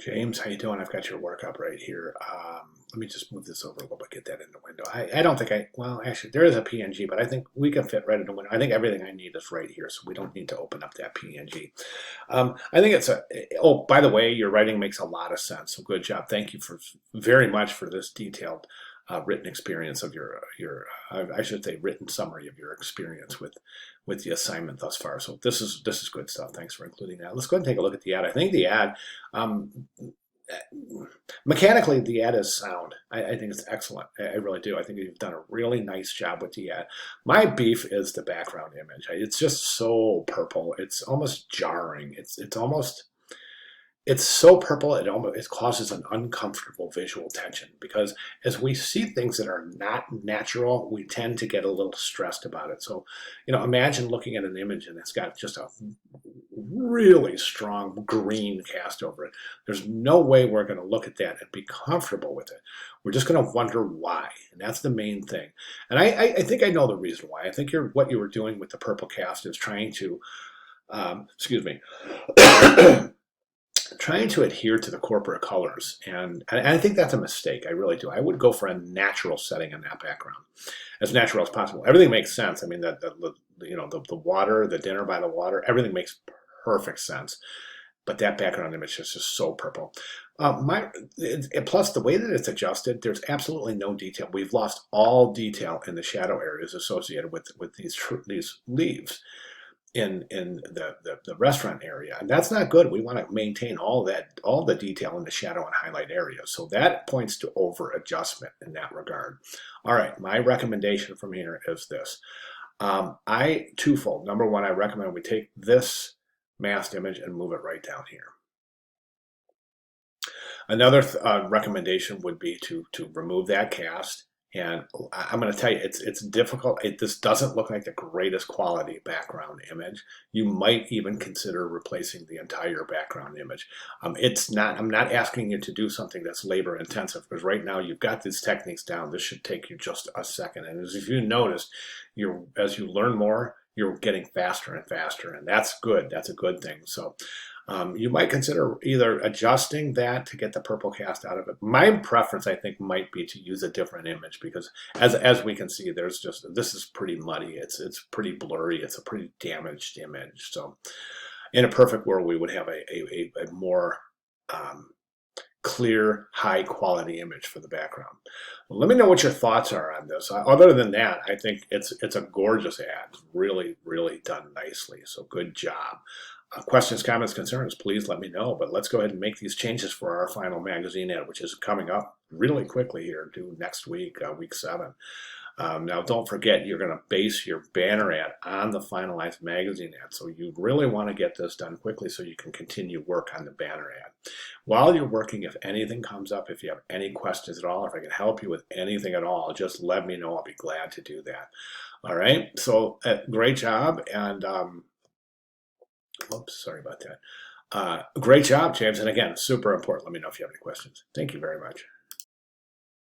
James, how you doing? I've got your work up right here. Let me just move this over a little bit, get that in the window. I don't think well, actually, there is a PNG, but I think we can fit right in the window. I think everything I need is right here, so we don't need to open up that PNG. I think it's oh, by the way, your writing makes a lot of sense, so good job. Thank you very much for this detailed written experience of I should say written summary of your experience with the assignment thus far. So this is good stuff. Thanks for including that. Let's go ahead and take a look at the ad. I think the ad, mechanically, the ad is sound. I think it's excellent. I really do. I think you've done a really nice job with the ad. My beef is the background image. It's just so purple. It's almost jarring. It's so purple, it causes an uncomfortable visual tension, because as we see things that are not natural, we tend to get a little stressed about it. So, imagine looking at an image and it's got just a really strong green cast over it. There's no way we're going to look at that and be comfortable with it. We're just going to wonder why, and that's the main thing. And I think I know the reason why. I think what you were doing with the purple cast is trying to, excuse me, trying to adhere to the corporate colors, and I think that's a mistake. I really do. I would go for a natural setting in that background, as natural as possible. Everything makes sense. I mean, the water, the dinner by the water, everything makes perfect sense. But that background image is just so purple. Plus, the way that it's adjusted, there's absolutely no detail. We've lost all detail in the shadow areas associated with these leaves in the restaurant area, and that's not good. We want to maintain all the detail in the shadow and highlight areas. So that points to over adjustment in that regard. All right, my recommendation from here is this. Twofold. Number one, I recommend we take this masked image and move it right down here. Another recommendation would be to remove that cast. And I'm going to tell you, it's difficult. This doesn't look like the greatest quality background image. You might even consider replacing the entire background image. I'm not asking you to do something that's labor intensive, because right now you've got these techniques down. This should take you just a second. And as if you noticed, as you learn more, you're getting faster and faster, and that's good. That's a good thing. So you might consider either adjusting that to get the purple cast out of it. My preference, I think, might be to use a different image, because as we can see, this is pretty muddy. It's pretty blurry. It's a pretty damaged image. So in a perfect world, we would have a more clear, high quality image for the background. Let me know what your thoughts are on this. Other than that, I think it's a gorgeous ad. Really, really done nicely. So good job. Questions, comments, concerns, please let me know. But let's go ahead and make these changes for our final magazine ad, which is coming up really quickly here, due next week, week 7. Now, don't forget, you're going to base your banner ad on the finalized magazine ad. So you really want to get this done quickly so you can continue work on the banner ad. While you're working, if anything comes up, if you have any questions at all, if I can help you with anything at all, just let me know. I'll be glad to do that. All right. So great job. And oops, sorry about that. Great job, James. And again, super important. Let me know if you have any questions. Thank you very much.